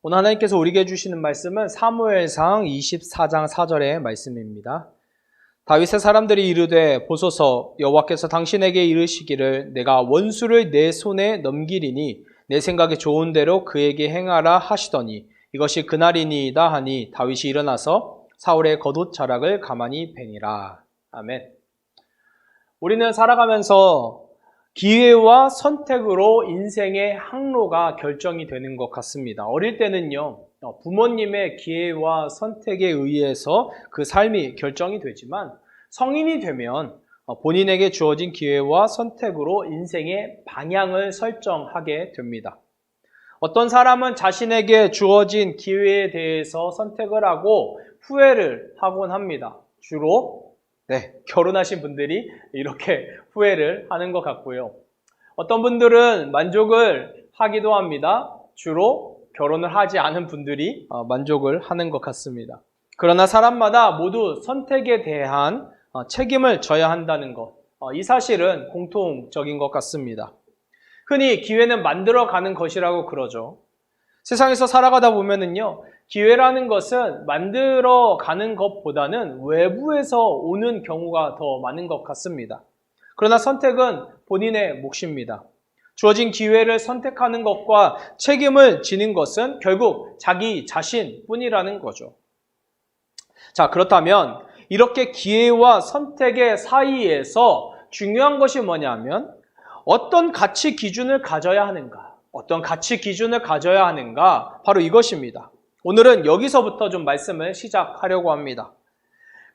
오늘 하나님께서 우리에게 주시는 말씀은 사무엘상 24장 4절의 말씀입니다. 다윗의 사람들이 이르되 보소서 여호와께서 당신에게 이르시기를 내가 원수를 내 손에 넘기리니 내 생각에 좋은 대로 그에게 행하라 하시더니 이것이 그날이니이다 하니 다윗이 일어나서 사울의 겉옷 자락을 가만히 베니라. 아멘. 우리는 살아가면서 기회와 선택으로 인생의 항로가 결정이 되는 것 같습니다. 어릴 때는요, 부모님의 기회와 선택에 의해서 그 삶이 결정이 되지만 성인이 되면 본인에게 주어진 기회와 선택으로 인생의 방향을 설정하게 됩니다. 어떤 사람은 자신에게 주어진 기회에 대해서 선택을 하고 후회를 하곤 합니다. 주로 결혼하신 분들이 이렇게 후회를 하는 것 같고요. 어떤 분들은 만족을 하기도 합니다. 주로 결혼을 하지 않은 분들이 만족을 하는 것 같습니다. 그러나 사람마다 모두 선택에 대한 책임을 져야 한다는 것, 이 사실은 공통적인 것 같습니다. 흔히 기회는 만들어가는 것이라고 그러죠. 세상에서 살아가다 보면은요, 기회라는 것은 만들어가는 것보다는 외부에서 오는 경우가 더 많은 것 같습니다. 그러나 선택은 본인의 몫입니다. 주어진 기회를 선택하는 것과 책임을 지는 것은 결국 자기 자신뿐이라는 거죠. 자, 그렇다면 이렇게 기회와 선택의 사이에서 중요한 것이 뭐냐면 어떤 가치 기준을 가져야 하는가? 어떤 가치 기준을 가져야 하는가? 바로 이것입니다. 오늘은 여기서부터 좀 말씀을 시작하려고 합니다.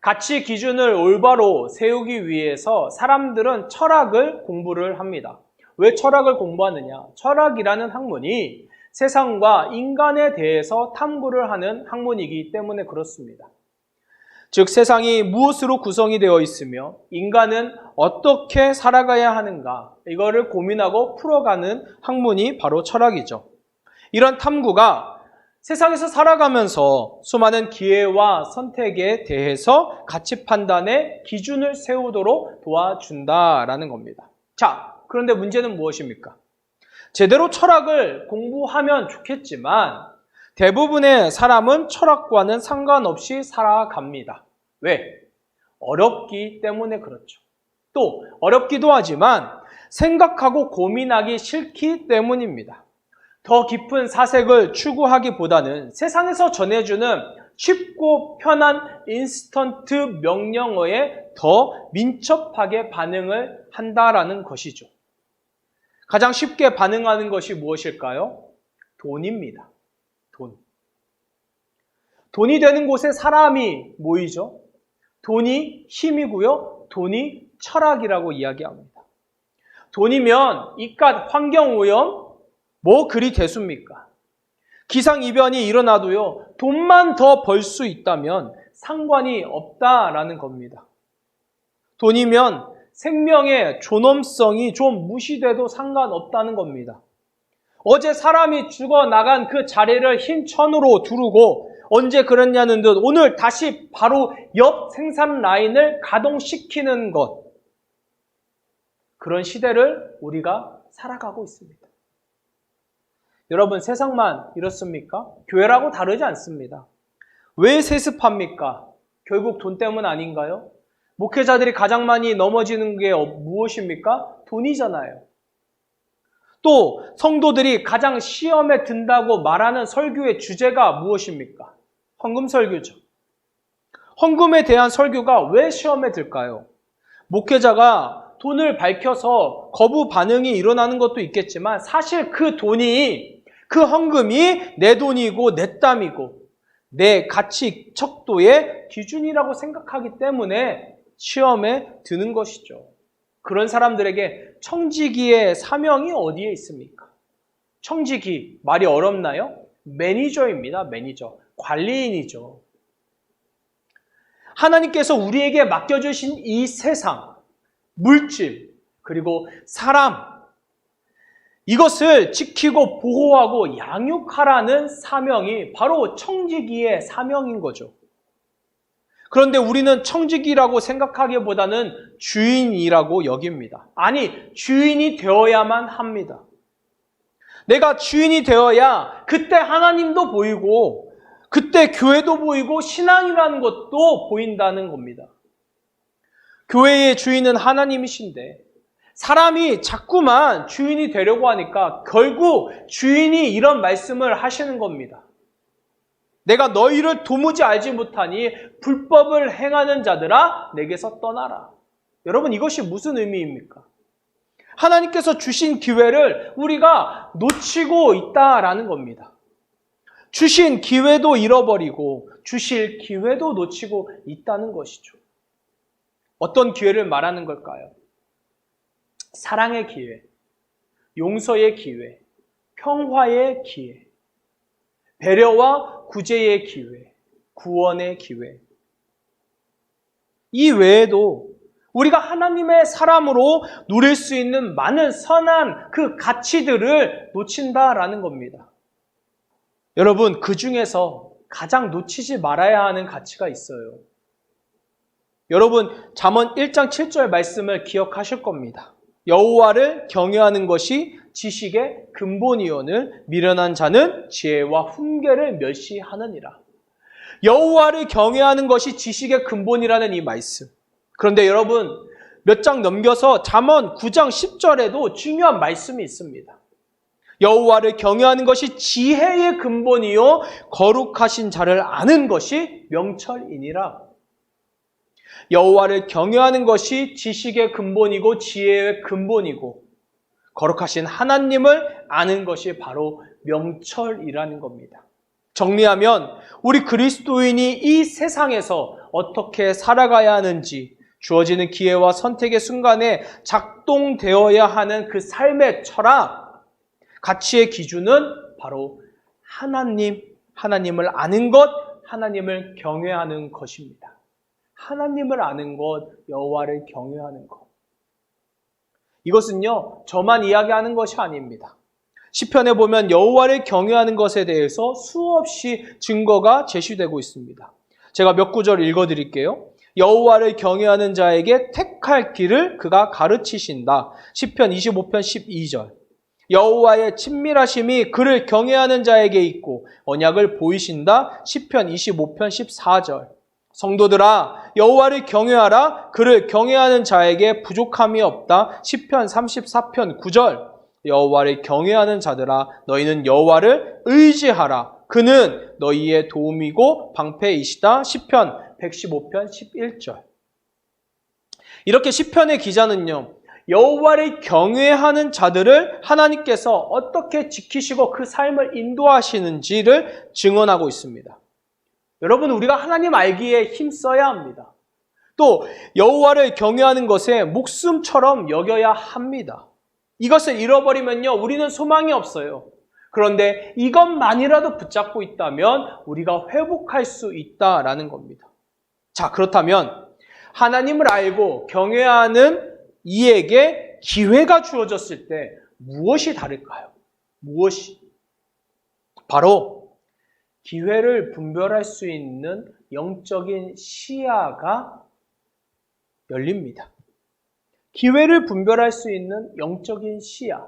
가치 기준을 올바로 세우기 위해서 사람들은 철학을 공부를 합니다. 왜 철학을 공부하느냐? 철학이라는 학문이 세상과 인간에 대해서 탐구를 하는 학문이기 때문에 그렇습니다. 즉 세상이 무엇으로 구성이 되어 있으며 인간은 어떻게 살아가야 하는가, 이거를 고민하고 풀어가는 학문이 바로 철학이죠. 이런 탐구가 세상에서 살아가면서 수많은 기회와 선택에 대해서 가치 판단의 기준을 세우도록 도와준다라는 겁니다. 자, 그런데 문제는 무엇입니까? 제대로 철학을 공부하면 좋겠지만 대부분의 사람은 철학과는 상관없이 살아갑니다. 왜? 어렵기 때문에 그렇죠. 또 어렵기도 하지만 생각하고 고민하기 싫기 때문입니다. 더 깊은 사색을 추구하기보다는 세상에서 전해주는 쉽고 편한 인스턴트 명령어에 더 민첩하게 반응을 한다라는 것이죠. 가장 쉽게 반응하는 것이 무엇일까요? 돈입니다. 돈. 돈이 되는 곳에 사람이 모이죠. 돈이 힘이고요. 돈이 철학이라고 이야기합니다. 돈이면 이깟 환경오염, 뭐 그리 대수입니까? 기상이변이 일어나도요, 돈만 더 벌 수 있다면 상관이 없다라는 겁니다. 돈이면 생명의 존엄성이 좀 무시돼도 상관없다는 겁니다. 어제 사람이 죽어나간 그 자리를 흰 천으로 두르고 언제 그랬냐는 듯 오늘 다시 바로 옆 생산 라인을 가동시키는 것. 그런 시대를 우리가 살아가고 있습니다. 여러분, 세상만 이렇습니까? 교회라고 다르지 않습니다. 왜 세습합니까? 결국 돈 때문 아닌가요? 목회자들이 가장 많이 넘어지는 게 무엇입니까? 돈이잖아요. 또 성도들이 가장 시험에 든다고 말하는 설교의 주제가 무엇입니까? 헌금 설교죠. 헌금에 대한 설교가 왜 시험에 들까요? 목회자가 돈을 밝혀서 거부 반응이 일어나는 것도 있겠지만 사실 그 돈이, 그 헌금이 내 돈이고 내 땀이고 내 가치 척도의 기준이라고 생각하기 때문에 시험에 드는 것이죠. 그런 사람들에게 청지기의 사명이 어디에 있습니까? 청지기, 말이 어렵나요? 매니저입니다. 매니저. 관리인이죠. 하나님께서 우리에게 맡겨주신 이 세상, 물질, 그리고 사람, 이것을 지키고 보호하고 양육하라는 사명이 바로 청지기의 사명인 거죠. 그런데 우리는 청지기라고 생각하기보다는 주인이라고 여깁니다. 아니, 주인이 되어야만 합니다. 내가 주인이 되어야 그때 하나님도 보이고 그때 교회도 보이고 신앙이라는 것도 보인다는 겁니다. 교회의 주인은 하나님이신데 사람이 자꾸만 주인이 되려고 하니까 결국 주인이 이런 말씀을 하시는 겁니다. 내가 너희를 도무지 알지 못하니 불법을 행하는 자들아 내게서 떠나라. 여러분, 이것이 무슨 의미입니까? 하나님께서 주신 기회를 우리가 놓치고 있다라는 겁니다. 주신 기회도 잃어버리고 주실 기회도 놓치고 있다는 것이죠. 어떤 기회를 말하는 걸까요? 사랑의 기회, 용서의 기회, 평화의 기회, 배려와 구제의 기회, 구원의 기회. 이 외에도 우리가 하나님의 사람으로 누릴 수 있는 많은 선한 그 가치들을 놓친다라는 겁니다. 여러분, 그 중에서 가장 놓치지 말아야 하는 가치가 있어요. 여러분, 잠언 1장 7절 말씀을 기억하실 겁니다. 여호와를 경외하는 것이 지식의 근본이오늘 미련한 자는 지혜와 훈계를 멸시하느니라. 여호와를 경외하는 것이 지식의 근본이라는 이 말씀. 그런데 여러분, 몇 장 넘겨서 잠언 9장 10절에도 중요한 말씀이 있습니다. 여호와를 경외하는 것이 지혜의 근본이요 거룩하신 자를 아는 것이 명철이니라. 여호와를 경외하는 것이 지식의 근본이고 지혜의 근본이고 거룩하신 하나님을 아는 것이 바로 명철이라는 겁니다. 정리하면 우리 그리스도인이 이 세상에서 어떻게 살아가야 하는지 주어지는 기회와 선택의 순간에 작동되어야 하는 그 삶의 철학, 가치의 기준은 바로 하나님을 아는 것, 하나님을 경외하는 것입니다. 하나님을 아는 것, 여호와를 경외하는 것. 이것은요, 저만 이야기하는 것이 아닙니다. 시편에 보면 여호와를 경외하는 것에 대해서 수없이 증거가 제시되고 있습니다. 제가 몇 구절 읽어드릴게요. 여호와를 경외하는 자에게 택할 길을 그가 가르치신다. 시편 25편 12절. 여호와의 친밀하심이 그를 경외하는 자에게 있고 언약을 보이신다. 시편 25편 14절. 성도들아, 여호와를 경외하라. 그를 경외하는 자에게 부족함이 없다. 시편 34편 9절. 여호와를 경외하는 자들아, 너희는 여호와를 의지하라. 그는 너희의 도움이고 방패이시다. 시편 115편 11절. 이렇게 시편의 기자는요, 여호와를 경외하는 자들을 하나님께서 어떻게 지키시고 그 삶을 인도하시는지를 증언하고 있습니다. 여러분, 우리가 하나님 알기에 힘써야 합니다. 또 여호와를 경외하는 것에 목숨처럼 여겨야 합니다. 이것을 잃어버리면요, 우리는 소망이 없어요. 그런데 이것만이라도 붙잡고 있다면 우리가 회복할 수 있다라는 겁니다. 자, 그렇다면 하나님을 알고 경외하는 이에게 기회가 주어졌을 때 무엇이 다를까요? 무엇이? 바로 기회를 분별할 수 있는 영적인 시야가 열립니다. 기회를 분별할 수 있는 영적인 시야.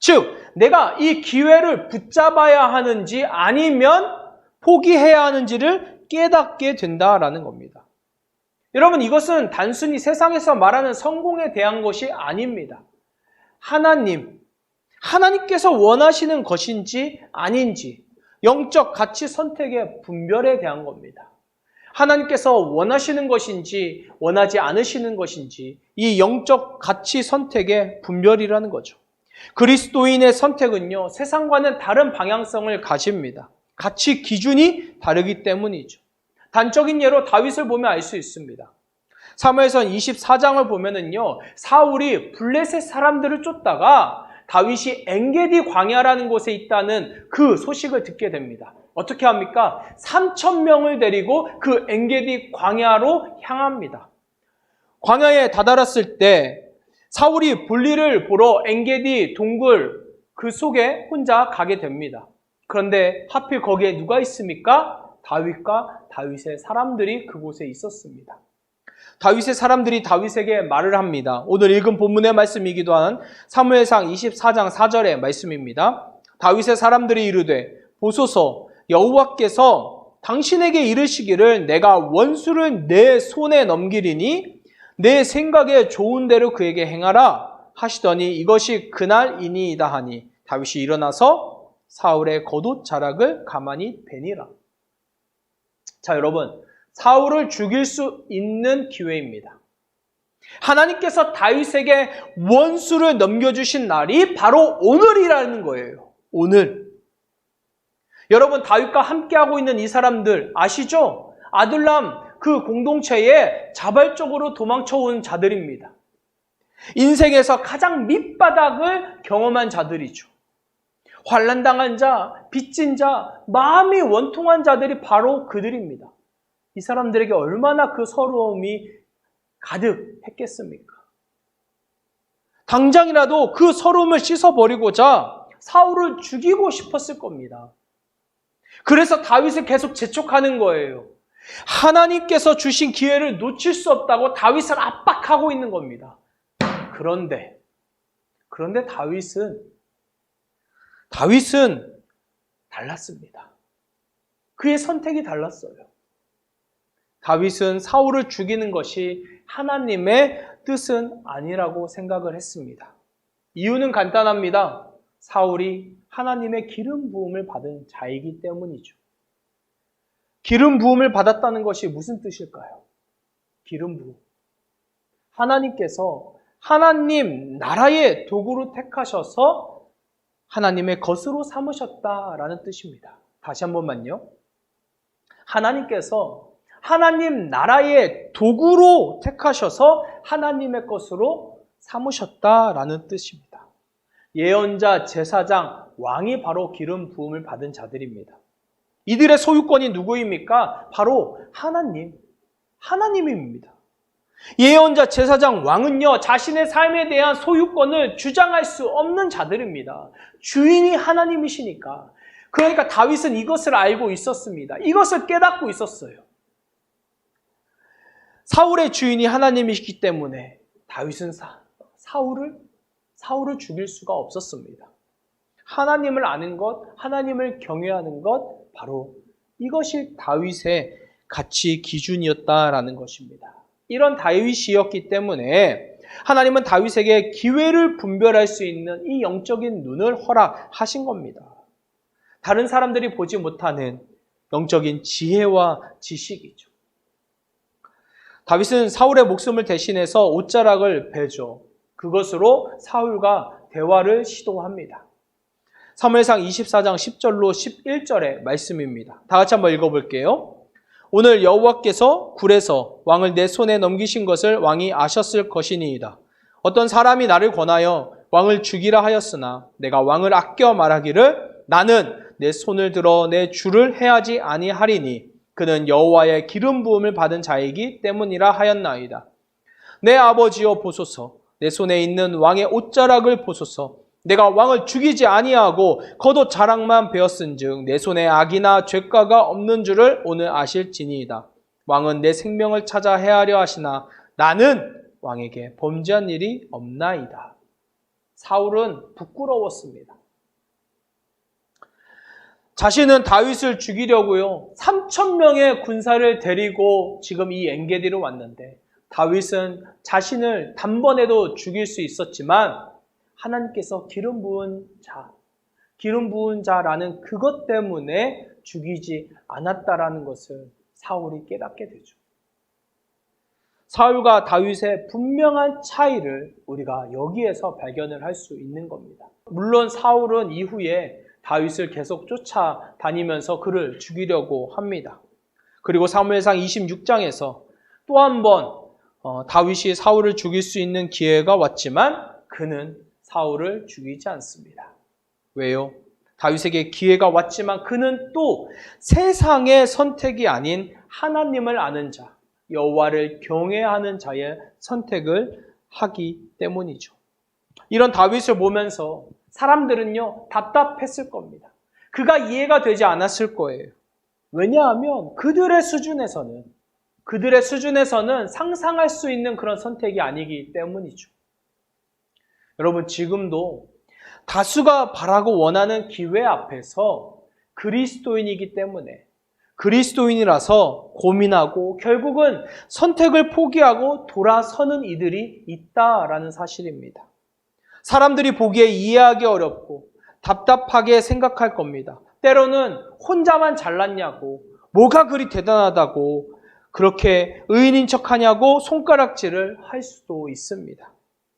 즉, 내가 이 기회를 붙잡아야 하는지 아니면 포기해야 하는지를 깨닫게 된다라는 겁니다. 여러분, 이것은 단순히 세상에서 말하는 성공에 대한 것이 아닙니다. 하나님께서 원하시는 것인지 아닌지 영적 가치 선택의 분별에 대한 겁니다. 하나님께서 원하시는 것인지 원하지 않으시는 것인지 이 영적 가치 선택의 분별이라는 거죠. 그리스도인의 선택은요, 세상과는 다른 방향성을 가집니다. 가치 기준이 다르기 때문이죠. 단적인 예로 다윗을 보면 알 수 있습니다. 사무엘상 24장을 보면은요, 사울이 블레셋 사람들을 쫓다가 다윗이 엔게디 광야라는 곳에 있다는 그 소식을 듣게 됩니다. 어떻게 합니까? 3,000명을 데리고 그 엔게디 광야로 향합니다. 광야에 다다랐을 때 사울이 볼일을 보러 엔게디 동굴 그 속에 혼자 가게 됩니다. 그런데 하필 거기에 누가 있습니까? 다윗과 다윗의 사람들이 그곳에 있었습니다. 다윗의 사람들이 다윗에게 말을 합니다. 오늘 읽은 본문의 말씀이기도 한 사무엘상 24장 4절의 말씀입니다. 다윗의 사람들이 이르되 보소서 여호와께서 당신에게 이르시기를 내가 원수를 내 손에 넘기리니 내 생각에 좋은 대로 그에게 행하라 하시더니 이것이 그날이니이다 하니 다윗이 일어나서 사울의 겉옷 자락을 가만히 베니라. 자, 여러분, 사울을 죽일 수 있는 기회입니다. 하나님께서 다윗에게 원수를 넘겨주신 날이 바로 오늘이라는 거예요. 오늘. 여러분, 다윗과 함께하고 있는 이 사람들 아시죠? 아둘람 그 공동체에 자발적으로 도망쳐온 자들입니다. 인생에서 가장 밑바닥을 경험한 자들이죠. 환난당한 자, 빚진 자, 마음이 원통한 자들이 바로 그들입니다. 이 사람들에게 얼마나 그 서러움이 가득했겠습니까? 당장이라도 그 서러움을 씻어버리고자 사울을 죽이고 싶었을 겁니다. 그래서 다윗을 계속 재촉하는 거예요. 하나님께서 주신 기회를 놓칠 수 없다고 다윗을 압박하고 있는 겁니다. 그런데 다윗은 달랐습니다. 그의 선택이 달랐어요. 다윗은 사울을 죽이는 것이 하나님의 뜻은 아니라고 생각을 했습니다. 이유는 간단합니다. 사울이 하나님의 기름 부음을 받은 자이기 때문이죠. 기름 부음을 받았다는 것이 무슨 뜻일까요? 기름 부음. 하나님께서 하나님 나라의 도구로 택하셔서 하나님의 것으로 삼으셨다라는 뜻입니다. 다시 한 번만요. 하나님께서 하나님 나라의 도구로 택하셔서 하나님의 것으로 삼으셨다라는 뜻입니다. 예언자, 제사장, 왕이 바로 기름 부음을 받은 자들입니다. 이들의 소유권이 누구입니까? 바로 하나님입니다. 예언자, 제사장, 왕은요, 자신의 삶에 대한 소유권을 주장할 수 없는 자들입니다. 주인이 하나님이시니까. 그러니까 다윗은 이것을 알고 있었습니다. 이것을 깨닫고 있었어요. 사울의 주인이 하나님이시기 때문에 다윗은 사울을 죽일 수가 없었습니다. 하나님을 아는 것, 하나님을 경외하는 것, 바로 이것이 다윗의 가치 기준이었다라는 것입니다. 이런 다윗이었기 때문에 하나님은 다윗에게 기회를 분별할 수 있는 이 영적인 눈을 허락하신 겁니다. 다른 사람들이 보지 못하는 영적인 지혜와 지식이죠. 다윗은 사울의 목숨을 대신해서 옷자락을 베죠. 그것으로 사울과 대화를 시도합니다. 사무엘상 24장 10절로 11절의 말씀입니다. 다 같이 한번 읽어볼게요. 오늘 여호와께서 굴에서 왕을 내 손에 넘기신 것을 왕이 아셨을 것이니이다. 어떤 사람이 나를 권하여 왕을 죽이라 하였으나 내가 왕을 아껴 말하기를 나는 내 손을 들어 내 주를 해하지 아니하리니 그는 여호와의 기름 부음을 받은 자이기 때문이라 하였나이다. 내 아버지여 보소서, 내 손에 있는 왕의 옷자락을 보소서. 내가 왕을 죽이지 아니하고 겉옷 자락만 베었은즉 내 손에 악이나 죄가가 없는 줄을 오늘 아실지니이다. 왕은 내 생명을 찾아 해하려 하시나 나는 왕에게 범죄한 일이 없나이다. 사울은 부끄러웠습니다. 자신은 다윗을 죽이려고요. 3,000명의 군사를 데리고 지금 이 엔게디로 왔는데 다윗은 자신을 단번에도 죽일 수 있었지만 하나님께서 기름 부은 자라는 그것 때문에 죽이지 않았다라는 것을 사울이 깨닫게 되죠. 사울과 다윗의 분명한 차이를 우리가 여기에서 발견을 할 수 있는 겁니다. 물론 사울은 이후에 다윗을 계속 쫓아다니면서 그를 죽이려고 합니다. 그리고 사무엘상 26장에서 또 한 번 다윗이 사울을 죽일 수 있는 기회가 왔지만 그는 사울을 죽이지 않습니다. 왜요? 다윗에게 기회가 왔지만 그는 또 세상의 선택이 아닌 하나님을 아는 자, 여호와를 경외하는 자의 선택을 하기 때문이죠. 이런 다윗을 보면서 사람들은요, 답답했을 겁니다. 그가 이해가 되지 않았을 거예요. 왜냐하면 그들의 수준에서는 그들의 수준에서는 상상할 수 있는 그런 선택이 아니기 때문이죠. 여러분, 지금도 다수가 바라고 원하는 기회 앞에서 그리스도인이기 때문에 그리스도인이라서 고민하고 결국은 선택을 포기하고 돌아서는 이들이 있다라는 사실입니다. 사람들이 보기에 이해하기 어렵고 답답하게 생각할 겁니다. 때로는 혼자만 잘났냐고, 뭐가 그리 대단하다고, 그렇게 의인인 척하냐고 손가락질을 할 수도 있습니다.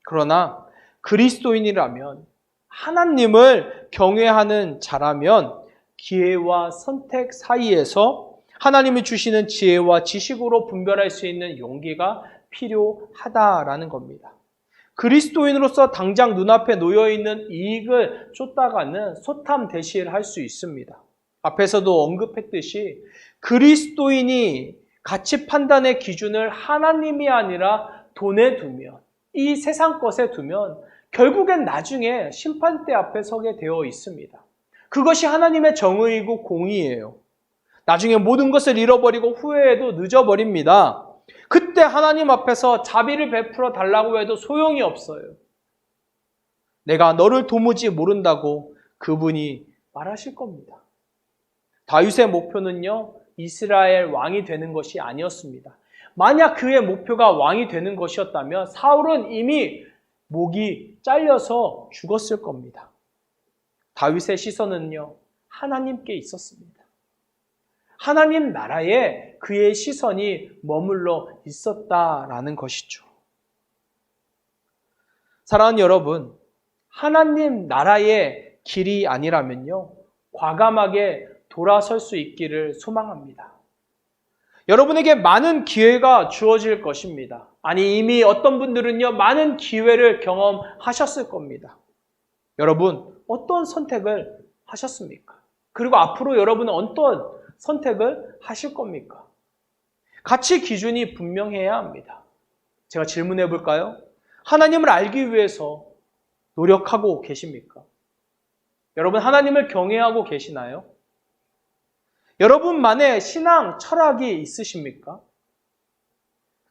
그러나 그리스도인이라면, 하나님을 경외하는 자라면 기회와 선택 사이에서 하나님이 주시는 지혜와 지식으로 분별할 수 있는 용기가 필요하다라는 겁니다. 그리스도인으로서 당장 눈앞에 놓여있는 이익을 쫓다가는 소탐대실 할 수 있습니다. 앞에서도 언급했듯이 그리스도인이 가치 판단의 기준을 하나님이 아니라 돈에 두면, 이 세상 것에 두면 결국엔 나중에 심판대 앞에 서게 되어 있습니다. 그것이 하나님의 정의이고 공의예요. 나중에 모든 것을 잃어버리고 후회해도 늦어버립니다. 그때 하나님 앞에서 자비를 베풀어 달라고 해도 소용이 없어요. 내가 너를 도무지 모른다고 그분이 말하실 겁니다. 다윗의 목표는요, 이스라엘 왕이 되는 것이 아니었습니다. 만약 그의 목표가 왕이 되는 것이었다면 사울은 이미 목이 잘려서 죽었을 겁니다. 다윗의 시선은요, 하나님께 있었습니다. 하나님 나라에 그의 시선이 머물러 있었다라는 것이죠. 사랑하는 여러분, 하나님 나라의 길이 아니라면요, 과감하게 돌아설 수 있기를 소망합니다. 여러분에게 많은 기회가 주어질 것입니다. 아니, 이미 어떤 분들은요, 많은 기회를 경험하셨을 겁니다. 여러분, 어떤 선택을 하셨습니까? 그리고 앞으로 여러분은 어떤 선택을 하실 겁니까? 가치 기준이 분명해야 합니다. 제가 질문해 볼까요? 하나님을 알기 위해서 노력하고 계십니까? 여러분, 하나님을 경외하고 계시나요? 여러분만의 신앙 철학이 있으십니까?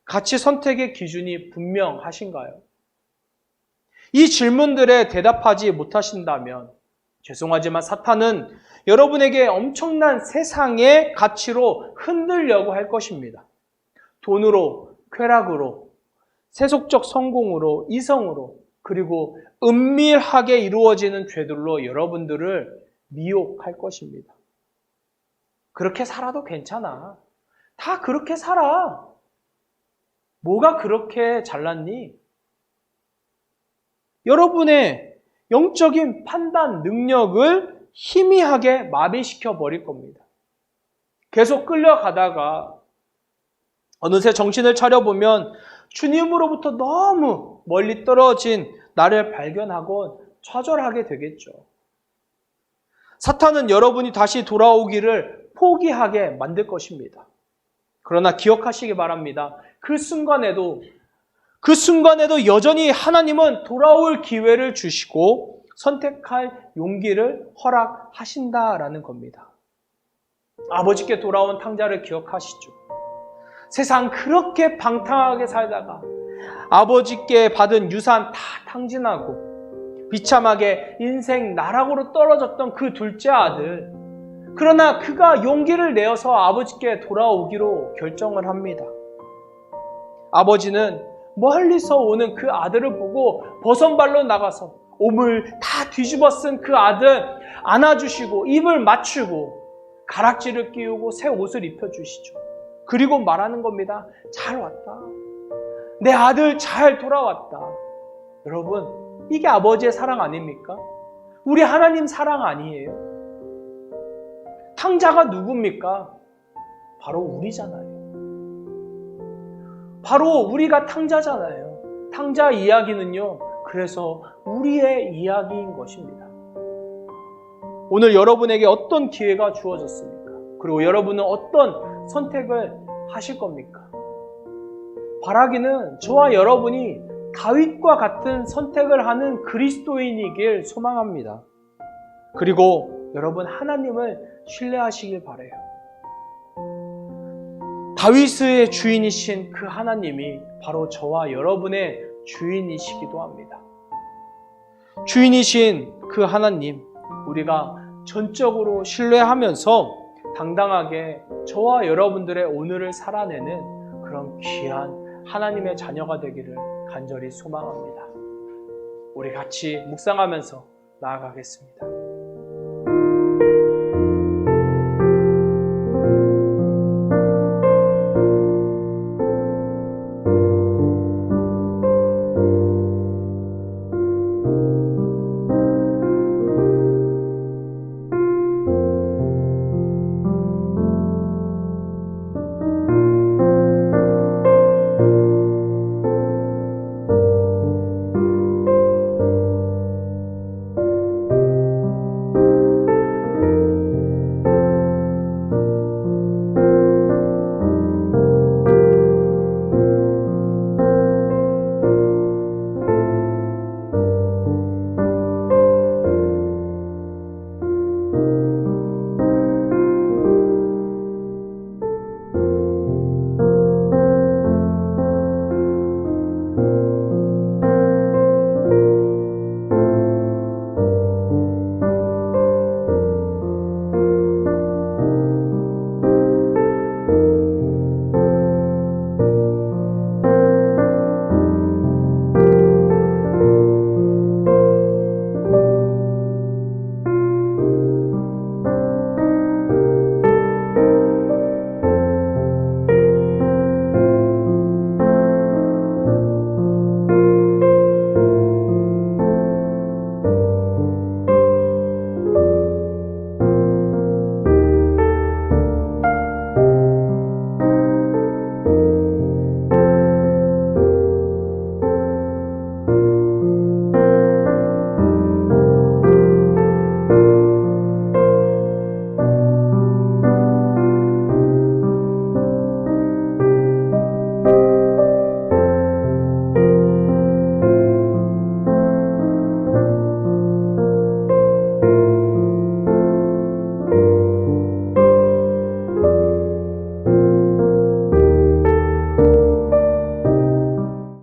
가치 선택의 기준이 분명하신가요? 이 질문들에 대답하지 못하신다면 죄송하지만 사탄은 여러분에게 엄청난 세상의 가치로 흔들려고 할 것입니다. 돈으로, 쾌락으로, 세속적 성공으로, 이성으로, 그리고 은밀하게 이루어지는 죄들로 여러분들을 미혹할 것입니다. 그렇게 살아도 괜찮아. 다 그렇게 살아. 뭐가 그렇게 잘났니? 여러분의 영적인 판단 능력을 희미하게 마비시켜 버릴 겁니다. 계속 끌려가다가 어느새 정신을 차려보면 주님으로부터 너무 멀리 떨어진 나를 발견하곤 좌절하게 되겠죠. 사탄은 여러분이 다시 돌아오기를 포기하게 만들 것입니다. 그러나 기억하시기 바랍니다. 그 순간에도 여전히 하나님은 돌아올 기회를 주시고 선택할 용기를 허락하신다라는 겁니다. 아버지께 돌아온 탕자를 기억하시죠? 세상 그렇게 방탕하게 살다가 아버지께 받은 유산 다 탕진하고 비참하게 인생 나락으로 떨어졌던 그 둘째 아들. 그러나 그가 용기를 내어서 아버지께 돌아오기로 결정을 합니다. 아버지는 멀리서 오는 그 아들을 보고 버선발로 나가서 옷을 다 뒤집어 쓴 그 아들 안아주시고 입을 맞추고 가락지를 끼우고 새 옷을 입혀주시죠. 그리고 말하는 겁니다. 잘 왔다. 내 아들 잘 돌아왔다. 여러분, 이게 아버지의 사랑 아닙니까? 우리 하나님 사랑 아니에요? 탕자가 누굽니까? 바로 우리잖아요. 바로 우리가 탕자잖아요. 탕자 이야기는요, 그래서 우리의 이야기인 것입니다. 오늘 여러분에게 어떤 기회가 주어졌습니까? 그리고 여러분은 어떤 선택을 하실 겁니까? 바라기는 저와 여러분이 다윗과 같은 선택을 하는 그리스도인이길 소망합니다. 그리고 여러분 하나님을 신뢰하시길 바라요. 다윗의 주인이신 그 하나님이 바로 저와 여러분의 주인이시기도 합니다. 주인이신 그 하나님, 우리가 전적으로 신뢰하면서 당당하게 저와 여러분들의 오늘을 살아내는 그런 귀한 하나님의 자녀가 되기를 간절히 소망합니다. 우리 같이 묵상하면서 나아가겠습니다.